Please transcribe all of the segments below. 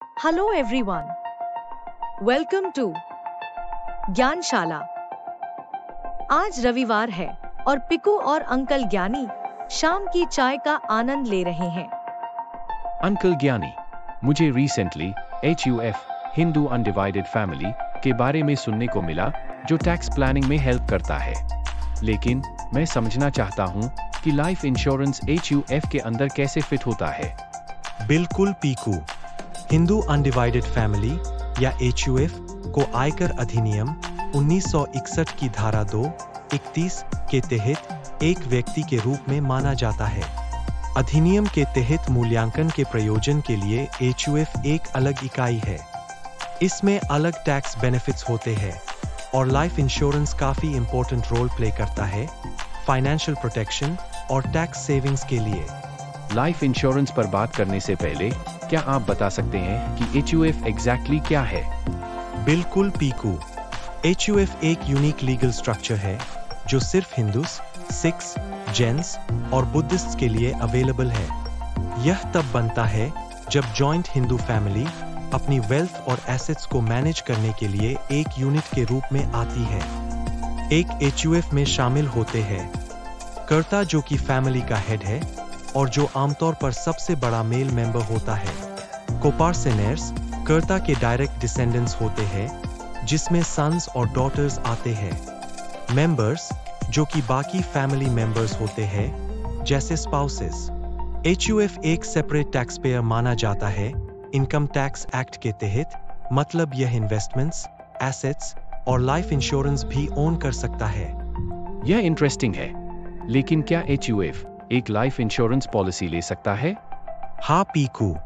Hello everyone, welcome to ज्ञानशाला। आज रविवार है और पिकू और अंकल ज्ञानी शाम की चाय का आनंद ले रहे हैं। अंकल ज्ञानी, मुझे recently HUF Hindu undivided family के बारे में सुनने को मिला जो टैक्स प्लानिंग में हेल्प करता है, लेकिन मैं समझना चाहता हूँ कि लाइफ इंश्योरेंस HUF के अंदर कैसे फिट होता है। बिल्कुल पीकू, हिंदू अनडिवाइडेड फैमिली या HUF को आयकर अधिनियम 1961 की धारा 2(31) के तहत एक व्यक्ति के रूप में माना जाता है। अधिनियम के तहत मूल्यांकन के प्रयोजन के लिए HUF एक अलग इकाई है। इसमें अलग टैक्स बेनिफिट्स होते हैं और लाइफ इंश्योरेंस काफी इंपॉर्टेंट रोल प्ले करता है फाइनेंशियल प्रोटेक्शन और टैक्स सेविंग्स के लिए। लाइफ इंश्योरेंस पर बात करने से पहले क्या आप बता सकते हैं कि HUF एग्जैक्टली क्या है? बिल्कुल पीकू, HUF एक यूनिक लीगल स्ट्रक्चर है जो सिर्फ हिंदूस, सिख्स, जैन्स और बुद्धिस्ट्स के लिए अवेलेबल है। यह तब बनता है जब जॉइंट हिंदू फैमिली अपनी वेल्थ और एसेट्स को मैनेज करने के लिए एक यूनिट के रूप में आती है। एक HUF में शामिल होते हैं कर्ता जो कि फैमिली का हेड है और जो आमतौर पर सबसे बड़ा मेल मेंबर होता है। कोपार्सेनर्स कर्ता के डायरेक्ट डिसेंडेंट्स होते हैं जिसमें सन्स और डॉटर्स आते हैं। मेंबर्स जो कि बाकी फैमिली मेंबर्स होते हैं जैसे स्पाउसेस। HUF एक सेपरेट टैक्स पेयर माना जाता है इनकम टैक्स एक्ट के तहत, मतलब यह इन्वेस्टमेंट्स, एसेट्स और लाइफ इंश्योरेंस भी ओन कर सकता है। यह इंटरेस्टिंग है, लेकिन क्या HUF एक लाइफ इंश्योरेंस पॉलिसी ले सकता है? हाँ पीकू,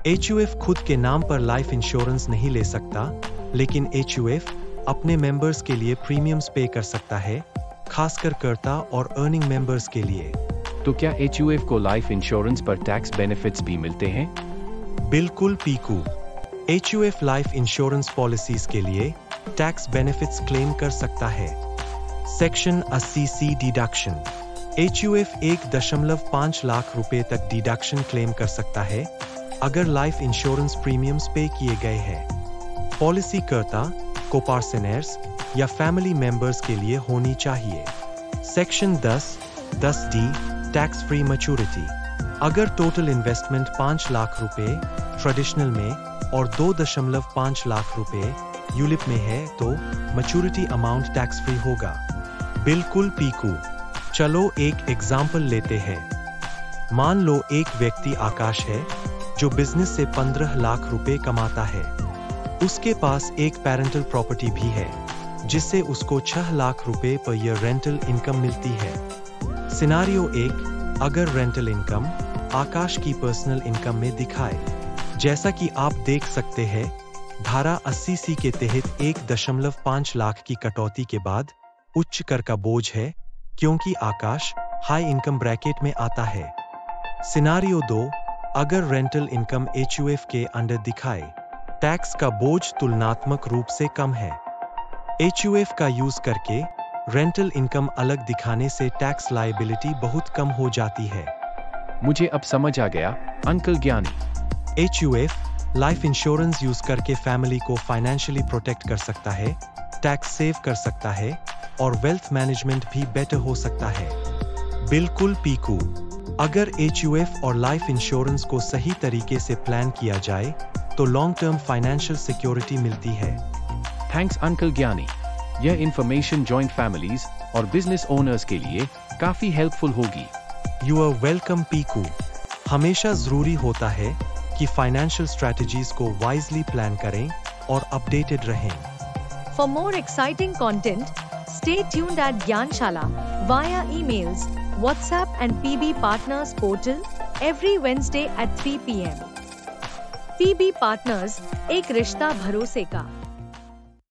HUF खुद के नाम पर लाइफ इंश्योरेंस नहीं ले सकता, लेकिन HUF अपने मेंबर्स के लिए प्रीमियम्स पे कर सकता है, खासकर कर्ता और अर्निंग मेंबर्स के लिए। तो क्या HUF को लाइफ इंश्योरेंस पर टैक्स बेनिफिट्स भी मिलते हैं? बिल्कुल Piku, HUF life insurance policies के लिए टैक्स बेनिफिट्स क्लेम कर सकता है। Section 80C deduction. HUF 1.5 lakh रुपए तक डिडक्शन क्लेम कर सकता है अगर लाइफ इंश्योरेंस प्रीमियम्स पे किए गए हैं। पॉलिसी कर्ता, कोपार्सेनर्स या फैमिली मेंबर्स के लिए होनी चाहिए। Section 10(10)D tax free maturity. अगर टोटल इन्वेस्टमेंट 5 लाख रुपए ट्रेडिशनल में और 2.5 लाख रुपए यूलिप में है तो मैच्योरिटी अमाउंट टैक्स फ्री होगा। बिल्कुल पीकू, चलो एक एग्जाम्पल लेते हैं। मान लो एक व्यक्ति आकाश है जो बिजनेस से 15 लाख रुपए कमाता है। उसके पास एक पेरेंटल प्रॉपर्टी भी है जिससे उसको 6 लाख रुपए पर ईयर रेंटल इनकम मिलती है। सिनारियो 1, अगर रेंटल इनकम आकाश की पर्सनल इनकम में दिखाए। जैसा कि आप देख सकते हैं, धारा 80C के तहत 1.5 लाख की कटौती के बाद उच्च कर का बोझ है क्योंकि आकाश हाई इनकम ब्रैकेट में आता है। सिनारियो 2, अगर रेंटल इनकम HUF के अंडर दिखाए, टैक्स का बोझ तुलनात्मक रूप से कम है। HUF का यूज करके रेंटल इनकम अलग दिखाने से टैक्स लायबिलिटी बहुत कम हो जाती है। मुझे अब समझ आ गया अंकल ज्ञानी। HUF लाइफ इंश्योरेंस यूज करके फैमिली को फाइनेंशियली प्रोटेक्ट कर सकता है, टैक्स सेव कर सकता है और वेल्थ मैनेजमेंट भी बेटर हो सकता है। बिल्कुल पीकू, अगर HUF और लाइफ इंश्योरेंस को सही तरीके से प्लान किया जाए तो लॉन्ग टर्म फाइनेंशियल सिक्योरिटी मिलती है। थैंक्स अंकल ज्ञानी, यह इंफॉर्मेशन जॉइंट फैमिलीज और बिजनेस ओनर्स के लिए काफी हेल्पफुल होगी। You are welcome Piku. हमेशा जरूरी होता है कि फाइनेंशियल स्ट्रेटजीज को वाइजली प्लान करें और अपडेटेड रहें। For more exciting content, stay tuned at Gyanshala via emails, WhatsApp and PB Partners portal every Wednesday at 3 p.m. PB Partners, एक रिश्ता भरोसे का।